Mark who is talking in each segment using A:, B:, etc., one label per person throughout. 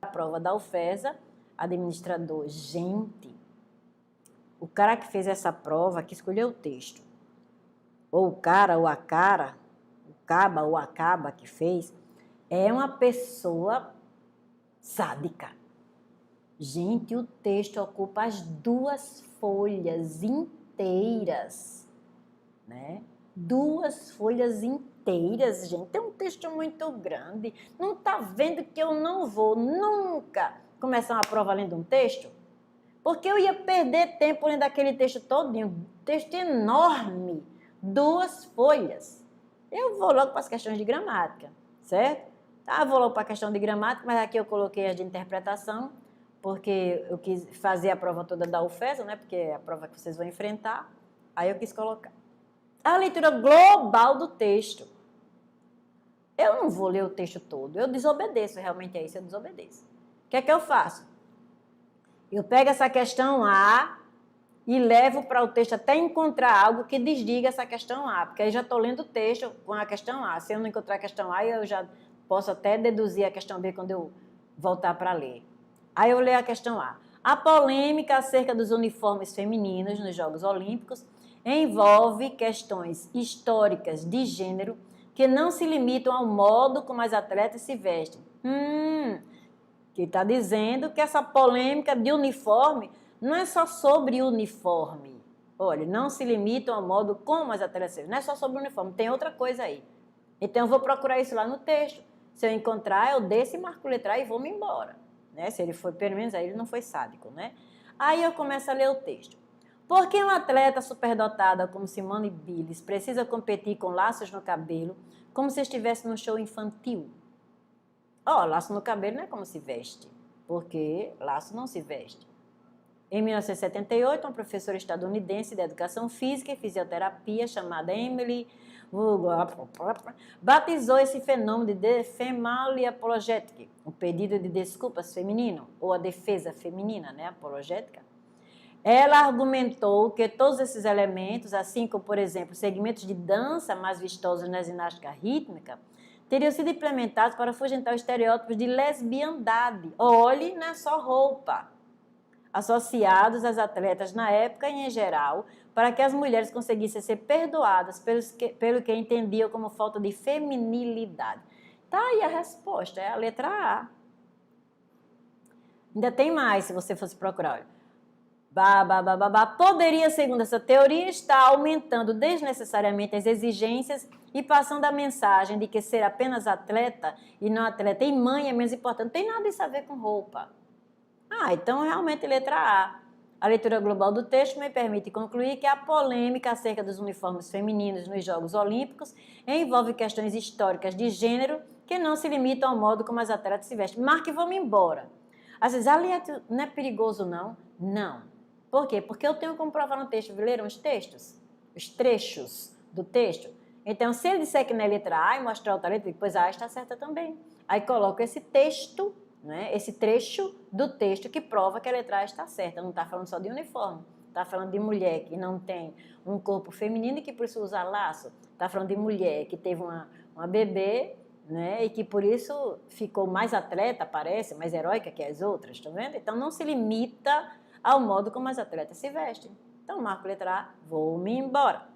A: prova da UFESA, administrador. Gente, o cara que fez essa prova, que escolheu o texto, ou o cara, ou a cara, o caba ou a caba que fez, é uma pessoa sádica. Gente, o texto ocupa as 2 folhas inteiras, né? 2 folhas inteiras, gente. É um texto muito grande. Não está vendo que eu não vou nunca começar uma prova lendo um texto? Porque eu ia perder tempo lendo aquele texto todinho. Texto enorme. 2 folhas. Eu vou logo para as questões de gramática, certo? Tá, vou logo para a questão de gramática, mas aqui eu coloquei as de interpretação, porque eu quis fazer a prova toda da UFESA, né? Porque é a prova que vocês vão enfrentar. Aí eu quis colocar a leitura global do texto. Eu não vou ler o texto todo, eu desobedeço, realmente é isso, eu desobedeço. O que é que eu faço? Eu pego essa questão A e levo para o texto até encontrar algo que desdiga essa questão A, porque aí já estou lendo o texto com a questão A. Se eu não encontrar a questão A, eu já posso até deduzir a questão B quando eu voltar para ler. Aí eu leio a questão A. A polêmica acerca dos uniformes femininos nos Jogos Olímpicos envolve questões históricas de gênero que não se limitam ao modo como as atletas se vestem. Que está dizendo que essa polêmica de uniforme não é só sobre uniforme. Olha, não se limitam ao modo como as atletas se vestem. Não é só sobre uniforme, tem outra coisa aí. Então eu vou procurar isso lá no texto. Se eu encontrar, eu desço e marco letra A e vou-me embora. Né? Se ele foi, pelo menos aí ele não foi sádico, né? Aí eu começo a ler o texto. Por que uma atleta superdotada como Simone Biles precisa competir com laços no cabelo como se estivesse num show infantil? Laço no cabelo não é como se veste, porque laço não se veste. Em 1978, uma professora estadunidense de educação física e fisioterapia chamada Emily batizou esse fenômeno de Female Apologetic, o pedido de desculpas feminino, ou a defesa feminina, né, apologética. Ela argumentou que todos esses elementos, assim como, por exemplo, segmentos de dança mais vistosos na ginástica rítmica, teriam sido implementados para afugentar os estereótipos de lesbiandade. Olhe, não é só roupa. Associados às atletas na época e em geral, para que as mulheres conseguissem ser perdoadas pelo que entendiam como falta de feminilidade. Tá aí a resposta, é a letra A. Ainda tem mais, se você fosse procurar. Poderia, segundo essa teoria, estar aumentando desnecessariamente as exigências e passando a mensagem de que ser apenas atleta e não atleta e mãe é menos importante. Não tem nada disso a ver com roupa. Então realmente letra A. A leitura global do texto me permite concluir que a polêmica acerca dos uniformes femininos nos Jogos Olímpicos envolve questões históricas de gênero que não se limitam ao modo como as atletas se vestem. Marque e vamos embora. Às vezes, não é perigoso não? Não. Por quê? Porque eu tenho como provar no texto, leram os textos? Os trechos do texto. Então, se ele disser que não é letra A e mostrar outra letra, depois A está certa também. Aí coloco esse texto, né, esse trecho do texto que prova que a letra A está certa. Não está falando só de uniforme. Está falando de mulher que não tem um corpo feminino e que por isso usa laço. Está falando de mulher que teve uma bebê, né, e que por isso ficou mais atleta, parece, mais heróica que as outras. Estão vendo? Então, não se limita ao modo como as atletas se vestem. Então, marco letra A, vou-me embora.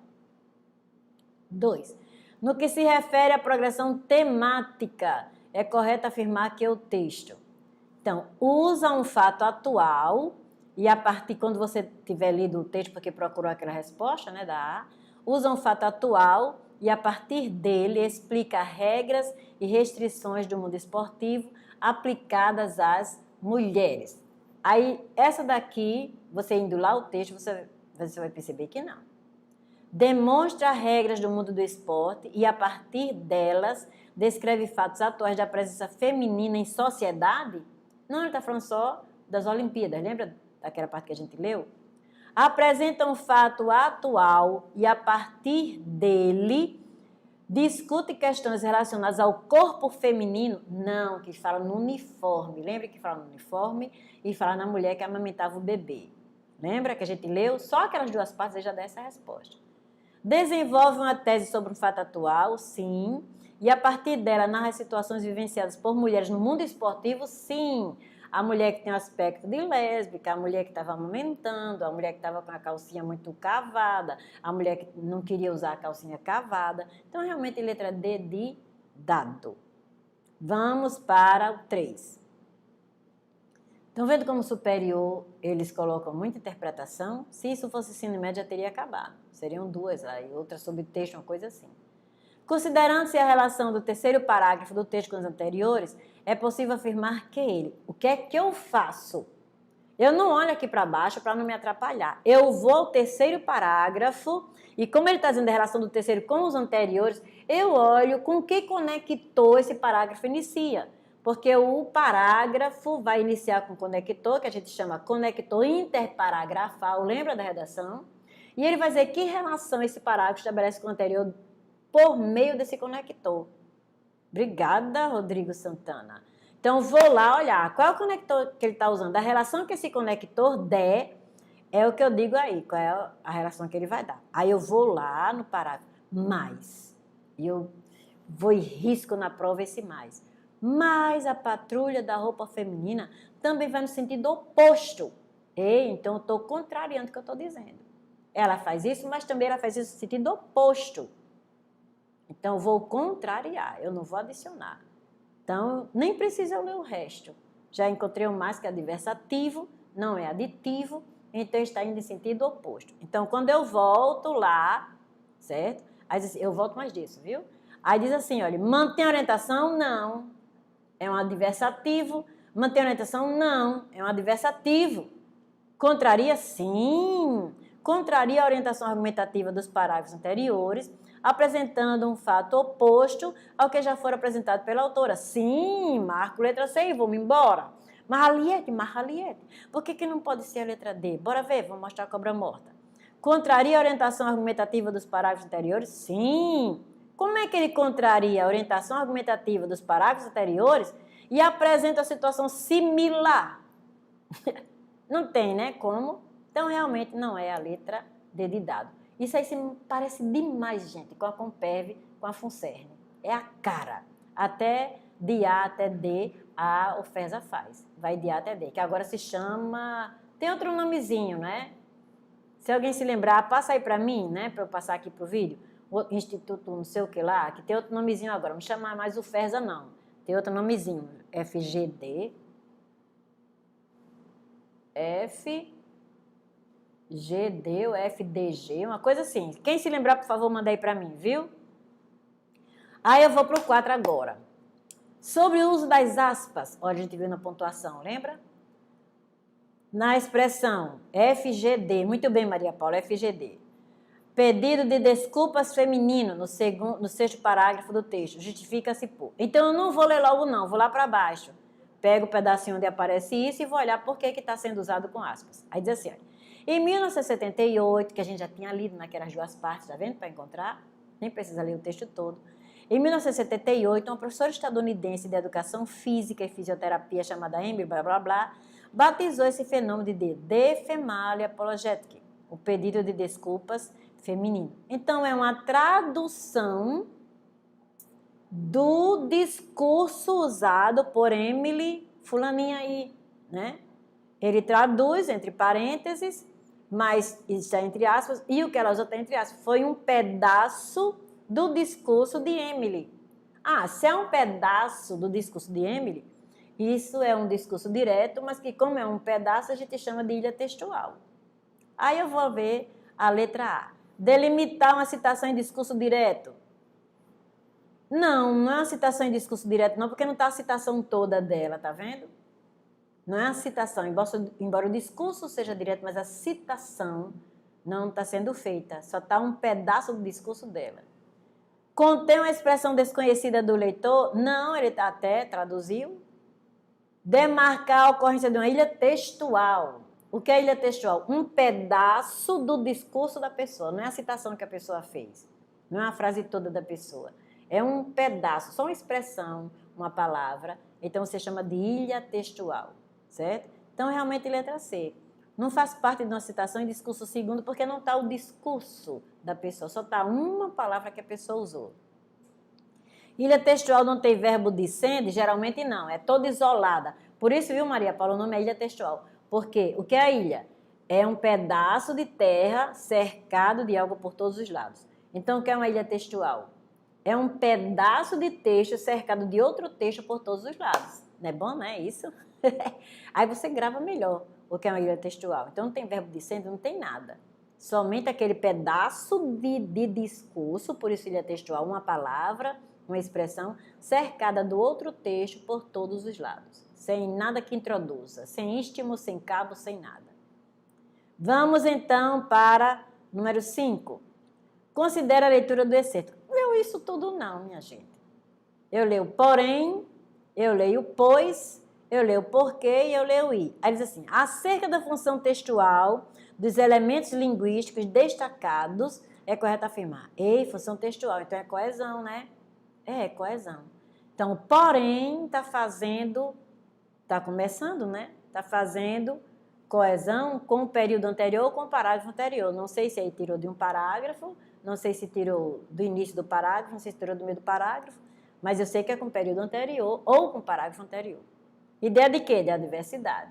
A: 2. No que se refere à progressão temática, é correto afirmar que o texto, então, usa um fato atual, e a partir, quando você tiver lido o texto, porque procurou aquela resposta, né, da A, usa um fato atual e a partir dele explica regras e restrições do mundo esportivo aplicadas às mulheres. Aí, essa daqui, você indo lá o texto, você vai perceber que não. Demonstra regras do mundo do esporte e, a partir delas, descreve fatos atuais da presença feminina em sociedade? Não, ele está falando só das Olimpíadas, lembra daquela parte que a gente leu? Apresenta um fato atual e, a partir dele, discute questões relacionadas ao corpo feminino? Não, que fala no uniforme. Lembra que fala no uniforme e fala na mulher que amamentava o bebê. Lembra que a gente leu? Só aquelas 2 partes aí já dá essa resposta. Desenvolve uma tese sobre um fato atual, sim, e a partir dela narra as situações vivenciadas por mulheres no mundo esportivo, sim. A mulher que tem o aspecto de lésbica, a mulher que estava amamentando, a mulher que estava com a calcinha muito cavada, a mulher que não queria usar a calcinha cavada. Então, realmente, letra D de dado. Vamos para o 3. Estão vendo como superior eles colocam muita interpretação? Se isso fosse ensino médio, já teria acabado. Seriam 2 aí, outra subtexto, uma coisa assim. Considerando-se a relação do terceiro parágrafo do texto com os anteriores, é possível afirmar que ele... O que é que eu faço? Eu não olho aqui para baixo para não me atrapalhar. Eu vou ao terceiro parágrafo e como ele está dizendo a relação do terceiro com os anteriores, eu olho com que conector esse parágrafo inicia. Porque o parágrafo vai iniciar com conector, que a gente chama conector interparagrafal, lembra da redação? E ele vai dizer que relação esse parágrafo estabelece com o anterior por meio desse conector. Obrigada, Rodrigo Santana. Então, vou lá olhar qual é o conector que ele está usando. A relação que esse conector der é o que eu digo aí, qual é a relação que ele vai dar. Aí eu vou lá no parágrafo, mais. E eu vou e risco na prova esse mais. Mas a patrulha da roupa feminina também vai no sentido oposto. Então eu estou contrariando o que eu estou dizendo. Ela faz isso, mas também ela faz isso no sentido oposto. Então, eu vou contrariar, eu não vou adicionar. Então, nem precisa ler o resto. Já encontrei um mais que é adversativo, não é aditivo, então está indo em sentido oposto. Então, quando eu volto lá, certo? Aí diz assim, eu volto mais disso, viu? Aí diz assim, olha, mantém a orientação? Não. É um adversativo. Mantém a orientação? Não. É um adversativo. Contraria? Sim. Contraria a orientação argumentativa dos parágrafos anteriores, apresentando um fato oposto ao que já for apresentado pela autora. Sim, marco letra C e vou-me embora. Marraliete, por que não pode ser a letra D? Bora ver, vou mostrar a cobra morta. Contraria a orientação argumentativa dos parágrafos anteriores? Sim. Como é que ele contraria a orientação argumentativa dos parágrafos anteriores e apresenta a situação similar? Não tem, né? Como? Então, realmente não é a letra D de dado. Isso aí se parece demais, gente, com a Comperv, com a Funcerne. É a cara. Até de A até D, a UFESA faz. Vai de A até D, que agora se chama... Tem outro nomezinho, né? Se alguém se lembrar, passa aí para mim, né? Para eu passar aqui pro vídeo. O Instituto não sei o que lá, que tem outro nomezinho agora. Não chama mais UFESA, não. Tem outro nomezinho. FGD. FGD ou FDG, uma coisa assim. Quem se lembrar, por favor, manda aí para mim, viu? Aí eu vou para o 4 agora. Sobre o uso das aspas, olha, a gente viu na pontuação, lembra? Na expressão FGD, muito bem, Maria Paula, FGD. Pedido de desculpas feminino no sexto parágrafo do texto, justifica-se por. Então eu não vou ler logo não, vou lá para baixo. Pego o pedacinho onde aparece isso e vou olhar por que está sendo usado com aspas. Aí diz assim, olha, em 1978, que a gente já tinha lido naquelas duas partes, tá vendo, para encontrar? Nem precisa ler o texto todo. Em 1978, uma professora estadunidense de educação física e fisioterapia chamada Emily blá blá blá, batizou esse fenômeno de defemalia apologetic, o pedido de desculpas feminino. Então, é uma tradução do discurso usado por Emily fulaninha aí, né? Ele traduz entre parênteses, mas está entre aspas, e o que ela usou está entre aspas. Foi um pedaço do discurso de Emily. Ah, se é um pedaço do discurso de Emily, isso é um discurso direto, mas que como é um pedaço, a gente chama de ilha textual. Aí eu vou ver a letra A. Delimitar uma citação em discurso direto. Não é uma citação em discurso direto, não, porque não está a citação toda dela, tá vendo? Não é a citação, embora o discurso seja direto, mas a citação não está sendo feita, só está um pedaço do discurso dela. Contém uma expressão desconhecida do leitor? Não, ele até traduziu. Demarcar a ocorrência de uma ilha textual. O que é ilha textual? Um pedaço do discurso da pessoa, não é a citação que a pessoa fez, não é a frase toda da pessoa. É um pedaço, só uma expressão, uma palavra, então você chama de ilha textual, certo? Então, realmente, letra C. Não faz parte de uma citação em discurso segundo, porque não está o discurso da pessoa, só está uma palavra que a pessoa usou. Ilha textual não tem verbo dissende? Geralmente não, é toda isolada. Por isso, viu, Maria Paula, o nome é ilha textual. Porque o que é a ilha? É um pedaço de terra cercado de algo por todos os lados. Então, o que é uma ilha textual? É um pedaço de texto cercado de outro texto por todos os lados. Não é bom, não é isso? Aí você grava melhor o que é uma ilha textual. Então, não tem verbo dissende, não tem nada. Somente aquele pedaço de discurso, por isso ilha textual, uma palavra, uma expressão, cercada do outro texto por todos os lados. Sem nada que introduza, sem istmo, sem cabo, sem nada. Vamos então para número 5. Considera a leitura do excerto. Leu isso tudo não, minha gente. Eu leio porém, eu leio pois, eu leio porquê e eu leio i. Aí diz assim, acerca da função textual dos elementos linguísticos destacados, é correto afirmar. Ei, função textual, então é coesão, né? É coesão. Então, porém, está começando, né? Está fazendo coesão com o período anterior ou com o parágrafo anterior. Não sei se aí tirou de um parágrafo, não sei se tirou do início do parágrafo, não sei se tirou do meio do parágrafo, mas eu sei que é com o período anterior ou com o parágrafo anterior. Ideia de quê? De adversidade.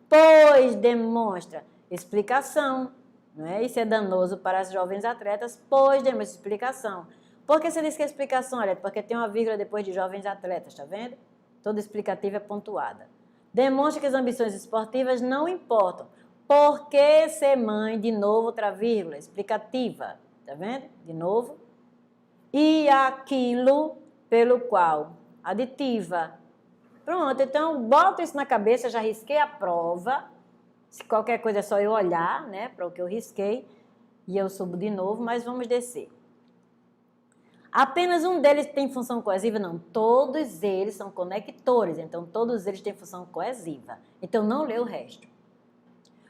A: Pois demonstra explicação, não é? Isso é danoso para as jovens atletas, pois demonstra explicação. Por que você diz que é explicação, olha? Porque tem uma vírgula depois de jovens atletas, tá vendo? Toda explicativa é pontuada. Demonstra que as ambições esportivas não importam. Por que ser mãe? De novo, outra vírgula, explicativa. Tá vendo? De novo. E aquilo pelo qual. Aditiva. Pronto, então bota isso na cabeça, já risquei a prova. Se qualquer coisa é só eu olhar, né, para o que eu risquei. E eu subo de novo, mas vamos descer. Apenas um deles tem função coesiva? Não, todos eles são conectores, então todos eles têm função coesiva. Então não lê o resto.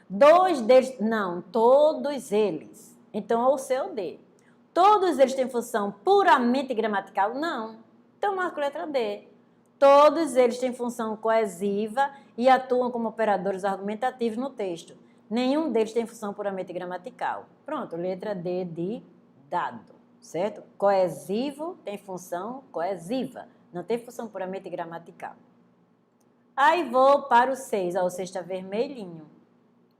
A: Dois deles, não, todos eles. Então é o C ou D. Todos eles têm função puramente gramatical? Não. Então marca a letra D. Todos eles têm função coesiva e atuam como operadores argumentativos no texto. Nenhum deles tem função puramente gramatical. Pronto, letra D de dado. Certo? Coesivo tem função coesiva, não tem função puramente gramatical. Aí vou para o 6, ó, o 6 está vermelhinho.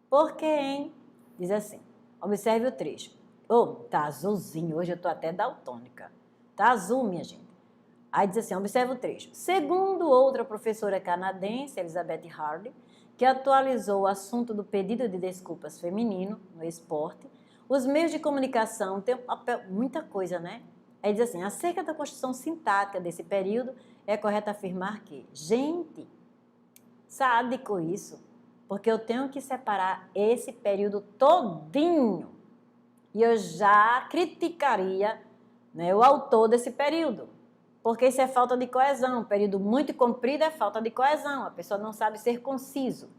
A: Por quê, hein? Diz assim, observe o trecho. Oh, tá azulzinho, hoje eu estou até daltônica. Tá azul, minha gente. Aí diz assim, observe o trecho. Segundo outra professora canadense, Elizabeth Hardy, que atualizou o assunto do pedido de desculpas feminino no esporte, os meios de comunicação têm muita coisa, né? Aí diz assim, acerca da construção sintática desse período, é correto afirmar que, gente, sádico isso, porque eu tenho que separar esse período todinho e eu já criticaria, né, o autor desse período, porque isso é falta de coesão, um período muito comprido é falta de coesão, a pessoa não sabe ser conciso.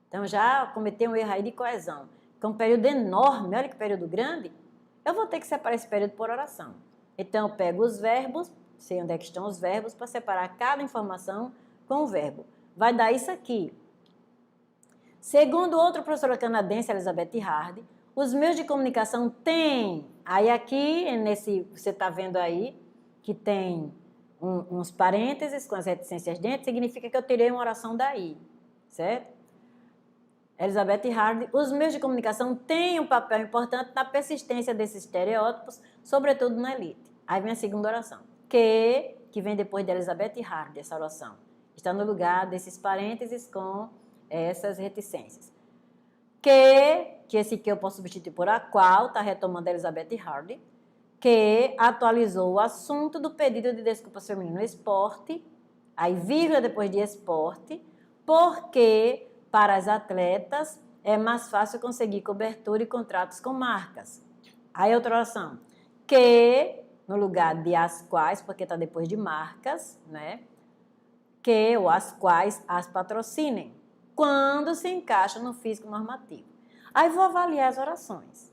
A: Então já cometeu um erro aí de coesão. Que é um período enorme, olha que período grande, eu vou ter que separar esse período por oração. Então, eu pego os verbos, sei onde é que estão os verbos, para separar cada informação com o verbo. Vai dar isso aqui. Segundo outra professora canadense, Elizabeth Hardy, os meios de comunicação têm, aí aqui, você está vendo aí, que tem uns parênteses com as reticências dentro, significa que eu tirei uma oração daí, certo? Elizabeth Hardy, os meios de comunicação têm um papel importante na persistência desses estereótipos, sobretudo na elite. Aí vem a segunda oração, que vem depois de Elizabeth Hardy, essa oração. Está no lugar desses parênteses com essas reticências. Que esse que eu posso substituir por a qual, está retomando Elizabeth Hardy, que atualizou o assunto do pedido de desculpas feminino no esporte, aí vírgula depois de esporte, porque para as atletas é mais fácil conseguir cobertura e contratos com marcas. Aí outra oração, que no lugar de as quais, porque está depois de marcas, né? Que ou as quais as patrocinem, quando se encaixa no físico normativo. Aí vou avaliar as orações.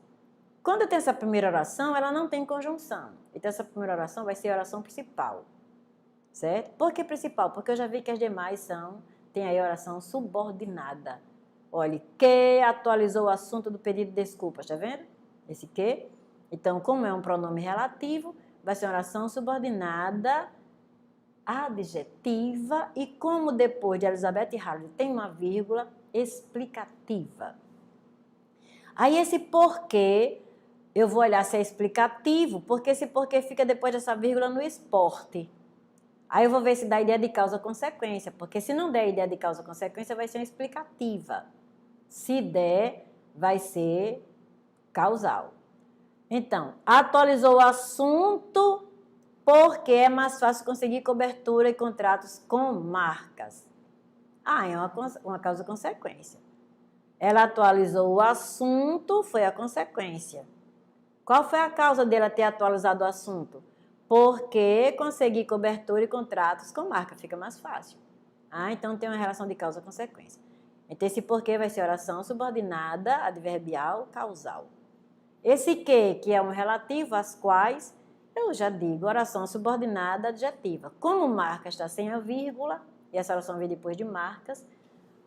A: Quando tem essa primeira oração, ela não tem conjunção. Então essa primeira oração vai ser a oração principal, certo? Por que principal? Porque eu já vi que as demais tem aí a oração subordinada. Olha, que atualizou o assunto do pedido de desculpas, tá vendo? Esse que. Então, como é um pronome relativo, vai ser uma oração subordinada adjetiva e como depois de Elizabeth Halley tem uma vírgula explicativa. Aí esse porquê, eu vou olhar se é explicativo, porque esse porquê fica depois dessa vírgula no esporte. Aí eu vou ver se dá ideia de causa-consequência, porque se não der ideia de causa-consequência, vai ser uma explicativa. Se der, vai ser causal. Então, atualizou o assunto porque é mais fácil conseguir cobertura e contratos com marcas. É uma causa-consequência. Ela atualizou o assunto, foi a consequência. Qual foi a causa dela ter atualizado o assunto? Porque conseguir cobertura e contratos com marca fica mais fácil. Então tem uma relação de causa-consequência. Então esse porquê vai ser oração subordinada, adverbial, causal. Esse que é um relativo às quais, eu já digo oração subordinada, adjetiva. Como marca está sem a vírgula, e essa oração vem depois de marcas,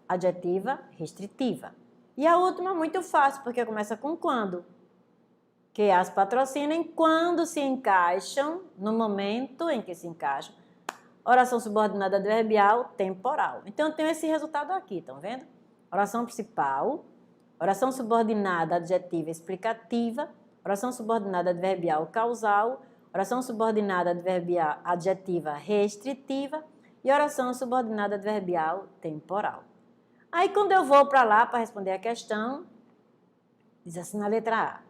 A: adjetiva restritiva. E a última muito fácil, porque começa com quando. Que as patrocinem quando se encaixam, no momento em que se encaixam. Oração subordinada adverbial temporal. Então, eu tenho esse resultado aqui, estão vendo? Oração principal, oração subordinada adjetiva explicativa, oração subordinada adverbial causal, oração subordinada adverbial adjetiva restritiva e oração subordinada adverbial temporal. Aí, quando eu vou para lá para responder a questão, diz assim na letra A.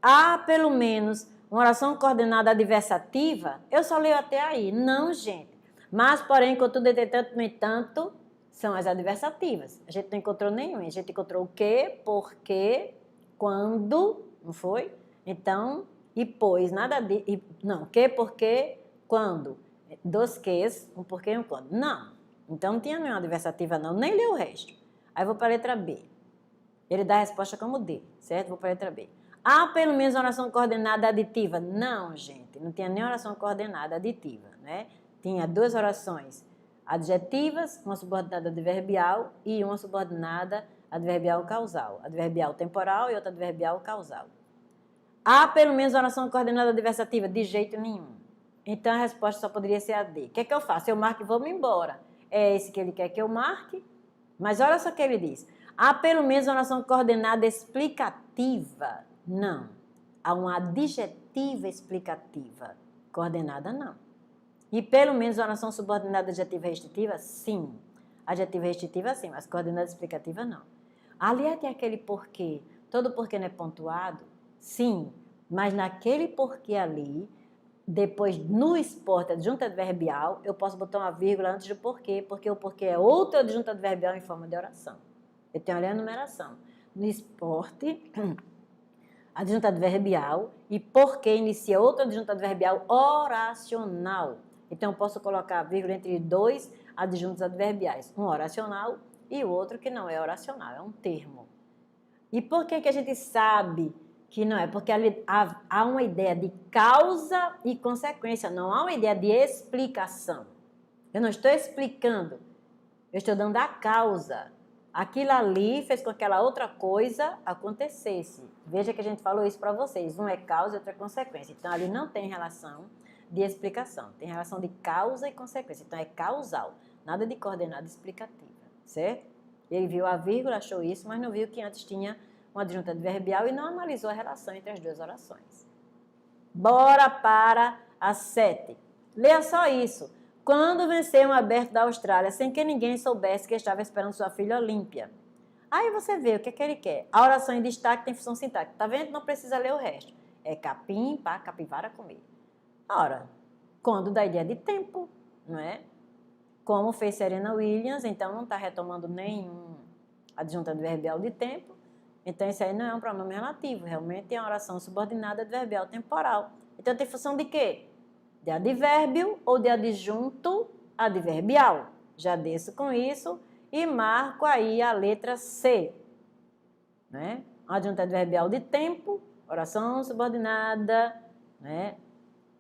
A: Há, pelo menos, uma oração coordenada adversativa? Eu só leio até aí. Não, gente. Mas, porém, contudo, entretanto, no entanto, são as adversativas. A gente não encontrou nenhuma. A gente encontrou o que, porque, quando, não foi? Então, e pois, nada de... Não, que, porque, quando. Dos ques, um porquê e um quando. Não. Então, não tinha nenhuma adversativa, não. Nem leu o resto. Aí, vou para a letra B. Ele dá a resposta como D, certo? Vou para a letra B. Há pelo menos oração coordenada aditiva? Não, gente, não tinha nem oração coordenada aditiva, né? Tinha duas orações adjetivas, uma subordinada adverbial e uma subordinada adverbial causal. Adverbial temporal e outra adverbial causal. Há pelo menos oração coordenada adversativa? De jeito nenhum. Então a resposta só poderia ser a D. O que é que eu faço? Eu marco e vou-me embora. É esse que ele quer que eu marque, mas olha só o que ele diz. Há pelo menos oração coordenada explicativa? Não. Há uma adjetiva explicativa. Coordenada, não. E pelo menos oração subordinada adjetiva restritiva? Sim. Adjetiva restritiva, sim, mas coordenada explicativa, não. Ali tem aquele porquê. Todo porquê não é pontuado? Sim. Mas naquele porquê ali, depois no esporte adjunto adverbial, eu posso botar uma vírgula antes do porquê, porque o porquê é outro adjunto adverbial em forma de oração. Eu tenho ali a numeração. No esporte, adjunto adverbial, e porque inicia outro adjunto adverbial oracional. Então, eu posso colocar a vírgula entre dois adjuntos adverbiais, um oracional e o outro que não é oracional, é um termo. E por que a gente sabe que não é? Porque ali há uma ideia de causa e consequência, não há uma ideia de explicação. Eu não estou explicando, eu estou dando a causa. Aquilo ali fez com que aquela outra coisa acontecesse. Veja que a gente falou isso para vocês. Um é causa e outro é consequência. Então, ali não tem relação de explicação. Tem relação de causa e consequência. Então, é causal. Nada de coordenada explicativa. Certo? Ele viu a vírgula, achou isso, mas não viu que antes tinha um adjunto adverbial e não analisou a relação entre as duas orações. Bora para a 7. Leia só isso. Quando venceu um aberto da Austrália sem que ninguém soubesse que estava esperando sua filha Olímpia. Aí você vê o que é que ele quer. A oração em destaque tem função sintática. Tá vendo? Não precisa ler o resto. É capim, pá, capivara, comer. Ora, quando dá ideia de tempo, não é? Como fez Serena Williams, então não está retomando nenhum adjunto adverbial de tempo. Então isso aí não é um pronome relativo. Realmente é uma oração subordinada adverbial temporal. Então tem função de quê? De advérbio ou de adjunto adverbial. Já desço com isso e marco aí a letra C. Né? Adjunto adverbial de tempo, oração subordinada, né?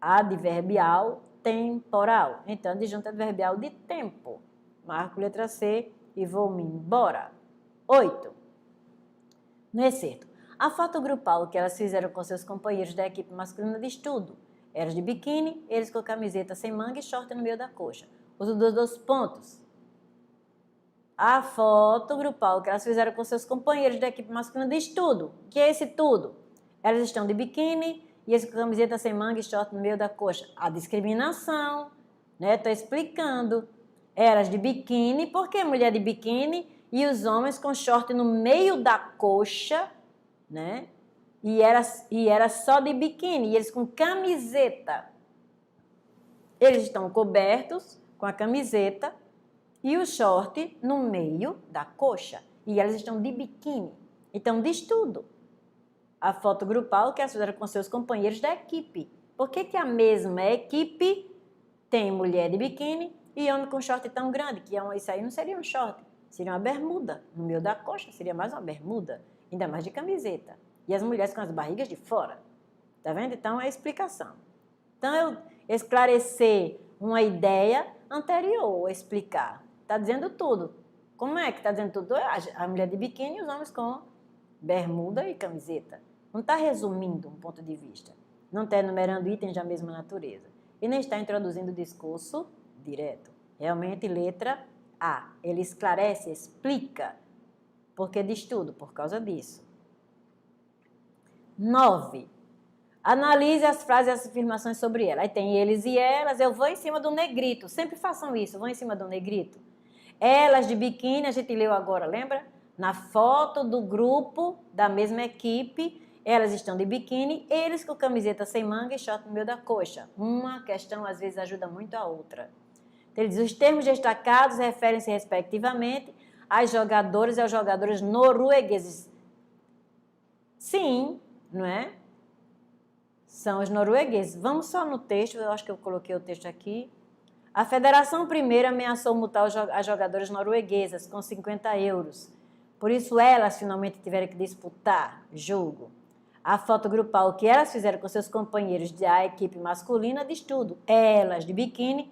A: Adverbial temporal. Então, adjunto adverbial de tempo. Marco letra C e vou-me embora. 8. No excerto. A foto grupal que elas fizeram com seus companheiros da equipe masculina de estudo Elas de biquíni, eles com camiseta sem manga e short no meio da coxa. Os dois pontos. A foto grupal que elas fizeram com seus companheiros da equipe masculina diz tudo. O que é esse tudo? Elas estão de biquíni e eles com camiseta sem manga e short no meio da coxa. A discriminação, né? Estou explicando. Elas de biquíni, por que mulher de biquíni e os homens com short no meio da coxa, né? E era só de biquíni, e eles com camiseta. Eles estão cobertos com a camiseta e o short no meio da coxa. E elas estão de biquíni. Então, diz tudo. A foto grupal que elas fizeram com seus companheiros da equipe. Por que a mesma equipe tem mulher de biquíni e homem com short tão grande? Que isso aí não seria um short, seria uma bermuda. No meio da coxa seria mais uma bermuda, ainda mais de camiseta. E as mulheres com as barrigas de fora. Tá vendo? Então, é a explicação. Então, eu esclarecer uma ideia anterior, explicar. Está dizendo tudo. Como é que está dizendo tudo? A mulher de biquíni e os homens com bermuda e camiseta. Não está resumindo um ponto de vista. Não está enumerando itens da mesma natureza. E nem está introduzindo o discurso direto. Realmente, letra A. Ele esclarece, explica. Porque diz tudo, por causa disso. 9. Analise as frases e as afirmações sobre ela. Aí tem eles e elas. Eu vou em cima do negrito. Sempre façam isso. Vou em cima do negrito. Elas de biquíni, a gente leu agora, lembra? Na foto do grupo da mesma equipe, elas estão de biquíni, eles com camiseta sem manga e short no meio da coxa. Uma questão, às vezes, ajuda muito a outra. Então, ele diz, os termos destacados referem-se, respectivamente, às jogadoras e aos jogadores noruegueses. Sim, não é? São os noruegueses. Vamos só no texto, eu acho que eu coloquei o texto aqui. A Federação Primeira ameaçou multar as jogadoras norueguesas com 50 euros. Por isso, elas finalmente tiveram que disputar jogo. A foto grupal que elas fizeram com seus companheiros da equipe masculina diz tudo. Elas de biquíni,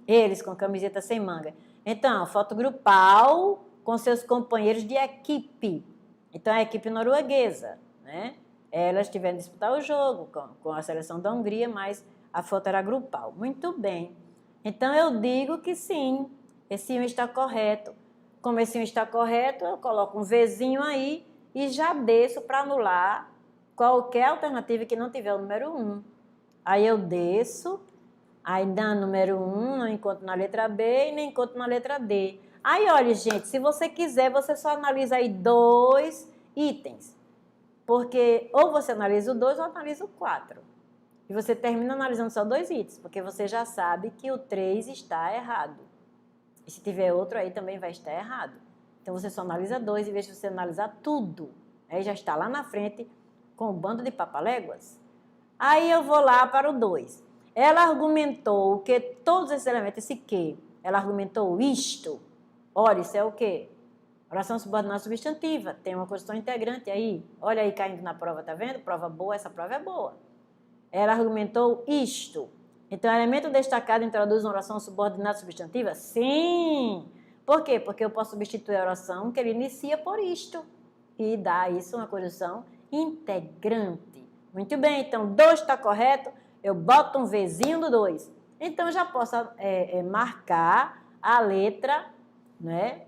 A: eles com camiseta sem manga. Então, a foto grupal com seus companheiros de equipe. Então, a equipe norueguesa, né? Elas tiveram que disputar o jogo com a seleção da Hungria, mas a foto era grupal. Muito bem. Então, eu digo que sim, esse 1 está correto. Como esse 1 está correto, eu coloco um Vzinho aí e já desço para anular qualquer alternativa que não tiver o número 1. Aí eu desço, aí dá número 1, não encontro na letra B e nem encontro na letra D. Aí, olha, gente, se você quiser, você só analisa aí 2 itens. Porque ou você analisa o 2 ou analisa o 4. E você termina analisando só 2 itens, porque você já sabe que o 3 está errado. E se tiver outro aí também vai estar errado. Então você só analisa 2 em vez de você analisar tudo. Aí já está lá na frente com um bando de papaléguas. Aí eu vou lá para o 2. Ela argumentou que todos esses elementos, esse que? Ela argumentou isto. Olha, isso é o quê? Oração subordinada substantiva. Tem uma construção integrante aí. Olha aí caindo na prova, tá vendo? Prova boa, essa prova é boa. Ela argumentou isto. Então, elemento destacado introduz uma oração subordinada substantiva? Sim! Por quê? Porque eu posso substituir a oração que ele inicia por isto e dá a isso uma conjunção integrante. Muito bem, então 2 está correto, eu boto um Vzinho do 2. Então, já posso marcar a letra, né,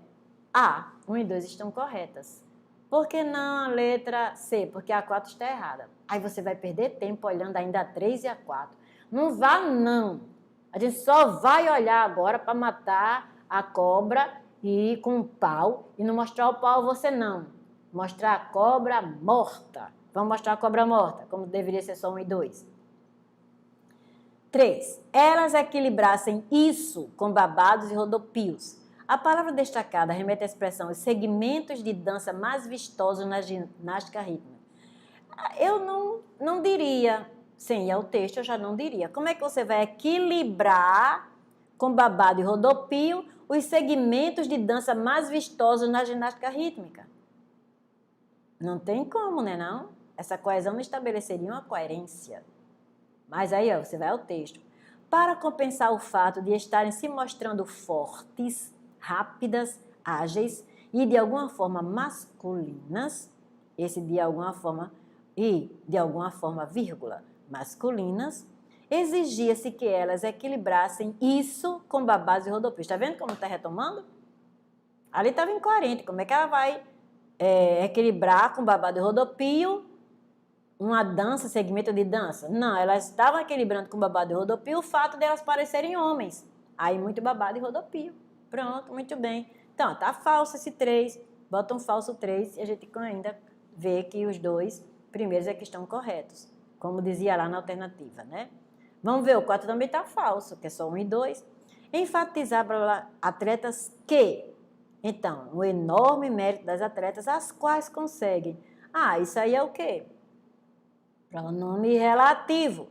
A: A. 1 e 2 estão corretas. Por que não a letra C? Porque a 4 está errada. Aí você vai perder tempo olhando ainda a 3 e a 4. Não vá, não. A gente só vai olhar agora para matar a cobra e com um pau. E não mostrar o pau você não. Mostrar a cobra morta. Vamos mostrar a cobra morta, como deveria ser só 1 e 2. 3. Elas equilibrassem isso com babados e rodopios. A palavra destacada remete à expressão os segmentos de dança mais vistosos na ginástica rítmica. Eu não diria, sem ir ao texto, eu já não diria. Como é que você vai equilibrar com babado e rodopio os segmentos de dança mais vistosos na ginástica rítmica? Não tem como, né não? Essa coesão não estabeleceria uma coerência. Mas aí, ó, você vai ao texto. Para compensar o fato de estarem se mostrando fortes, rápidas, ágeis e de alguma forma masculinas, esse de alguma forma e de alguma forma, vírgula, masculinas, exigia-se que elas equilibrassem isso com babás e rodopios. Está vendo como está retomando? Ali estava incoerente. Como é que ela vai equilibrar com babado e rodopio uma dança, segmento de dança? Não, elas estavam equilibrando com babado e rodopio o fato de elas parecerem homens. Aí muito babado e rodopio. Pronto, muito bem. Então, tá falso esse 3. Bota um falso 3 e a gente ainda vê que os dois primeiros é que estão corretos. Como dizia lá na alternativa, né? Vamos ver, o 4 também está falso, que é só 1 e 2. Enfatizar para atletas que... Então, o enorme mérito das atletas, as quais conseguem. Ah, isso aí é o quê? Pronome relativo.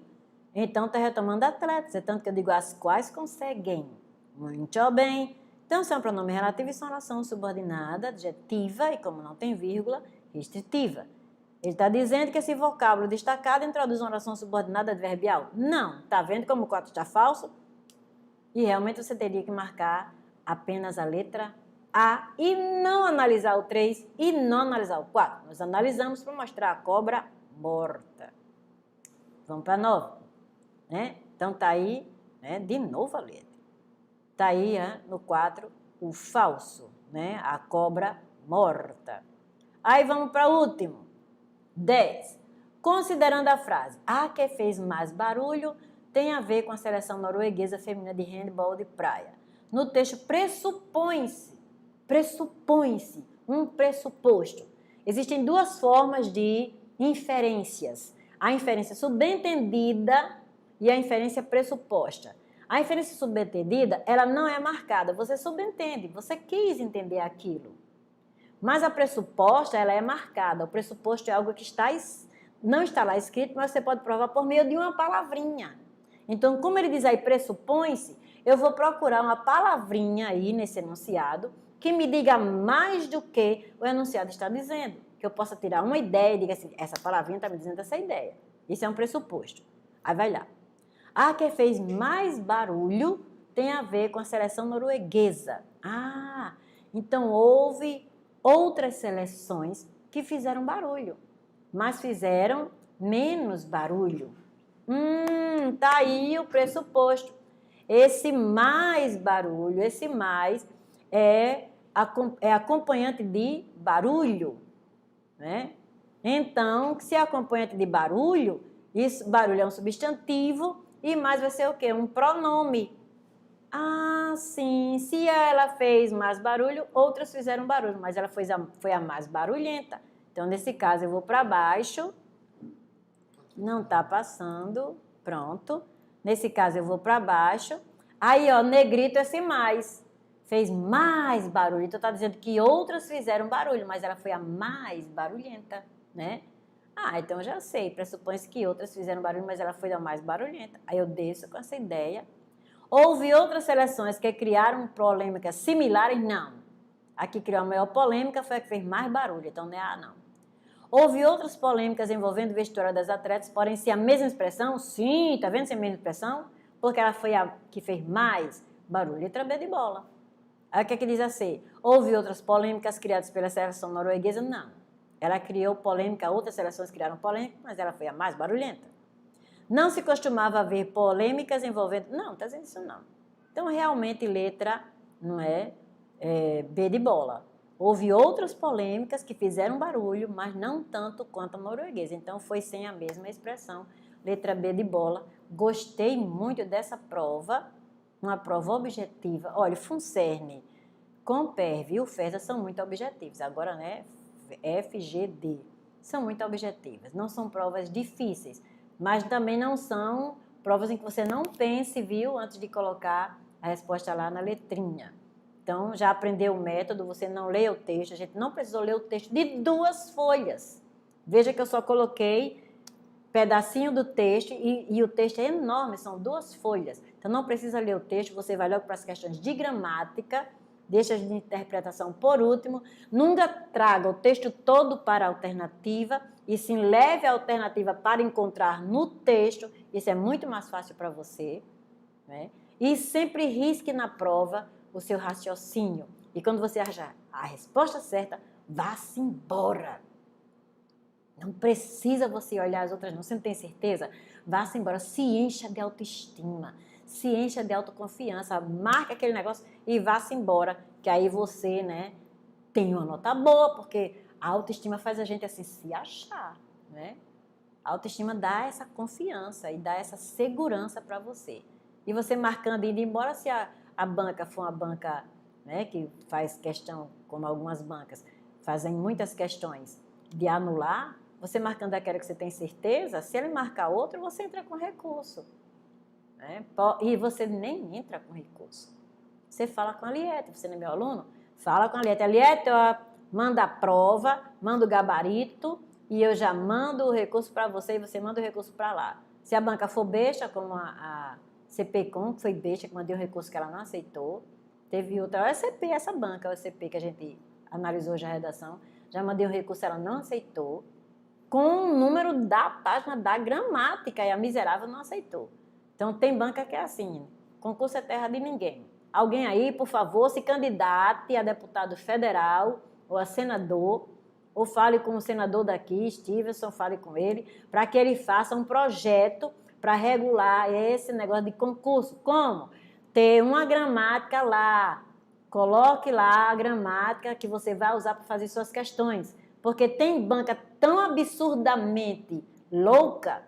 A: Então, está retomando atletas. É tanto que eu digo as quais conseguem. Muito bem. Então, se é um pronome relativo, isso é uma oração subordinada, adjetiva, e como não tem vírgula, restritiva. Ele está dizendo que esse vocábulo destacado introduz uma oração subordinada adverbial? Não. Está vendo como o 4 está falso? E realmente você teria que marcar apenas a letra A e não analisar o 3 e não analisar o 4. Nós analisamos para mostrar a cobra morta. Vamos para 9. Né? Então, está aí, né, de novo a letra. Está aí, no 4, o falso, né? A cobra morta. Aí vamos para o último. 10. Considerando a frase, a que fez mais barulho tem a ver com a seleção norueguesa feminina de handball de praia. No texto pressupõe-se um pressuposto. Existem duas formas de inferências. A inferência subentendida e a inferência pressuposta. A inferência subentendida, ela não é marcada, você subentende, você quis entender aquilo. Mas a pressuposta, ela é marcada. O pressuposto é algo que não está lá escrito, mas você pode provar por meio de uma palavrinha. Então, como ele diz aí, pressupõe-se, eu vou procurar uma palavrinha aí nesse enunciado que me diga mais do que o enunciado está dizendo. Que eu possa tirar uma ideia e diga assim, essa palavrinha está me dizendo essa ideia. Isso é um pressuposto. Aí vai lá. A que fez mais barulho tem a ver com a seleção norueguesa. Ah, então houve outras seleções que fizeram barulho, mas fizeram menos barulho. Tá aí o pressuposto. Esse mais barulho, esse mais é acompanhante de barulho, né? Então, se é acompanhante de barulho, barulho é um substantivo e mais vai ser o quê? Um pronome. Ah, sim, se ela fez mais barulho, outras fizeram barulho, mas ela foi a mais barulhenta. Então, nesse caso, eu vou para baixo, não está passando, pronto. Nesse caso, eu vou para baixo. Aí, ó, negrito esse mais, fez mais barulho. Então, está dizendo que outras fizeram barulho, mas ela foi a mais barulhenta, né? Ah, então eu já sei, pressupõe-se que outras fizeram barulho, mas ela foi a mais barulhenta. Aí eu desço com essa ideia. Houve outras seleções que criaram polêmicas similares? Não. A que criou a maior polêmica foi a que fez mais barulho, então não é A, não. Houve outras polêmicas envolvendo o vestuário das atletas, porém se a mesma expressão? Sim, tá vendo se é a mesma expressão? Porque ela foi a que fez mais barulho. Letra B de bola. Aí o que é que diz assim? Houve outras polêmicas criadas pela seleção norueguesa? Não. Ela criou polêmica, outras seleções criaram polêmica, mas ela foi a mais barulhenta. Não se costumava haver polêmicas envolvendo... Não, está dizendo isso não. Então, realmente, letra não é B de bola. Houve outras polêmicas que fizeram barulho, mas não tanto quanto a norueguesa. Então, foi sem a mesma expressão. Letra B de bola. Gostei muito dessa prova, uma prova objetiva. Olha, FUNCERN, Comperv e o FESA são muito objetivos. Agora, né, F, G, D, são muito objetivas. Não são provas difíceis, mas também não são provas em que você não pense, viu, antes de colocar a resposta lá na letrinha. Então, já aprendeu o método, você não lê o texto, a gente não precisou ler o texto de 2 folhas. Veja que eu só coloquei pedacinho do texto e o texto é enorme, são 2 folhas. Então, não precisa ler o texto, você vai logo para as questões de gramática, deixa de interpretação por último, nunca traga o texto todo para a alternativa e sim leve a alternativa para encontrar no texto, isso é muito mais fácil para você, né? E sempre risque na prova o seu raciocínio. E quando você achar a resposta certa, vá-se embora. Não precisa você olhar as outras não. Você não tem certeza? Vá-se embora. Se encha de autoestima. Se encha de autoconfiança. Marca aquele negócio e vá-se embora. Que aí você, né, tem uma nota boa, porque a autoestima faz a gente assim se achar, né? A autoestima dá essa confiança e dá essa segurança para você. E você marcando e indo embora, se a banca for uma banca, né, que faz questão, como algumas bancas, fazem muitas questões de anular, você marcando aquela que você tem certeza, se ele marcar outro, você entra com recurso. Né? E você nem entra com recurso. Você fala com a Lieta, você não é meu aluno? Fala com a Lieta. Lieta, manda a prova, manda o gabarito e eu já mando o recurso para você e você manda o recurso para lá. Se a banca for besta, como a CPCom, que foi besta, que mandei um recurso que ela não aceitou, teve outra, a OSCP, essa banca, a OSCP que a gente analisou já a redação, já mandei um recurso, ela não aceitou, com o número da página da gramática e a miserável não aceitou. Então tem banca que é assim, concurso é terra de ninguém. Alguém aí, por favor, se candidate a deputado federal ou a senador, ou fale com o senador daqui, Stevenson, fale com ele, para que ele faça um projeto para regular esse negócio de concurso. Como? Ter uma gramática lá. Coloque lá a gramática que você vai usar para fazer suas questões. Porque tem banca tão absurdamente louca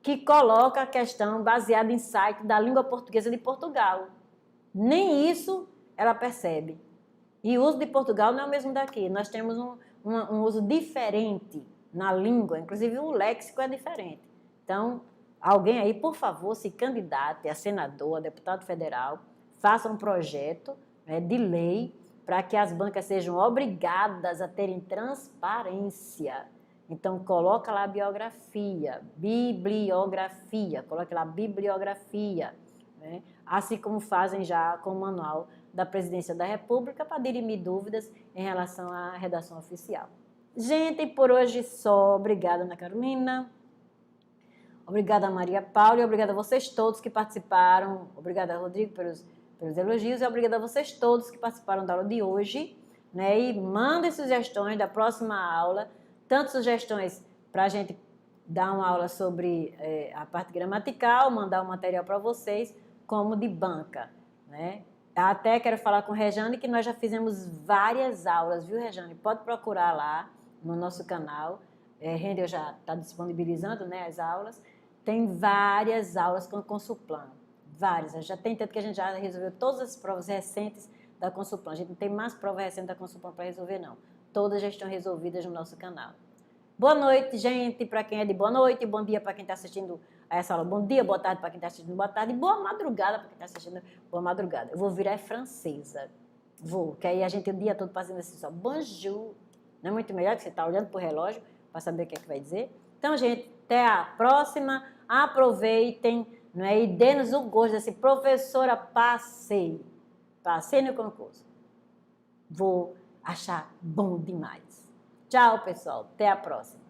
A: que coloca a questão baseada em site da língua portuguesa de Portugal. Nem isso ela percebe. E o uso de Portugal não é o mesmo daqui. Nós temos um uso diferente na língua, inclusive o léxico é diferente. Então, alguém aí, por favor, se candidate a senador, a deputado federal, faça um projeto, né, de lei para que as bancas sejam obrigadas a terem transparência. Então, coloca lá a bibliografia, coloque lá bibliografia, né? Assim como fazem já com o manual da Presidência da República para dirimir dúvidas em relação à redação oficial. Gente, por hoje só. Obrigada, Ana Carolina. Obrigada, Maria Paula, e obrigada a vocês todos que participaram. Obrigada, Rodrigo, pelos elogios, e obrigada a vocês todos que participaram da aula de hoje, né? E mandem sugestões da próxima aula, tanto sugestões para a gente dar uma aula sobre a parte gramatical, mandar um material para vocês, como de banca, né? Até quero falar com a Rejane que nós já fizemos várias aulas, viu, Rejane? Pode procurar lá no nosso canal. Rendel já está disponibilizando, né, as aulas. Tem várias aulas com a Consulplan. Várias. Já tem tanto que a gente já resolveu todas as provas recentes da Consulplan. A gente não tem mais prova recente da Consulplan para resolver, não. Todas já estão resolvidas no nosso canal. Boa noite, gente, para quem é de boa noite. Bom dia para quem está assistindo a essa aula. Bom dia, boa tarde para quem está assistindo boa tarde. Boa madrugada para quem está assistindo boa madrugada. Eu vou virar francesa. Vou, que aí a gente o dia todo fazendo assim só. Bonjour. Não é muito melhor que você está olhando para o relógio para saber o que é que vai dizer? Então, gente, até a próxima. Aproveitem, não é? E dê-nos o gosto desse professora, passei no concurso. Vou achar bom demais. Tchau, pessoal. Até a próxima.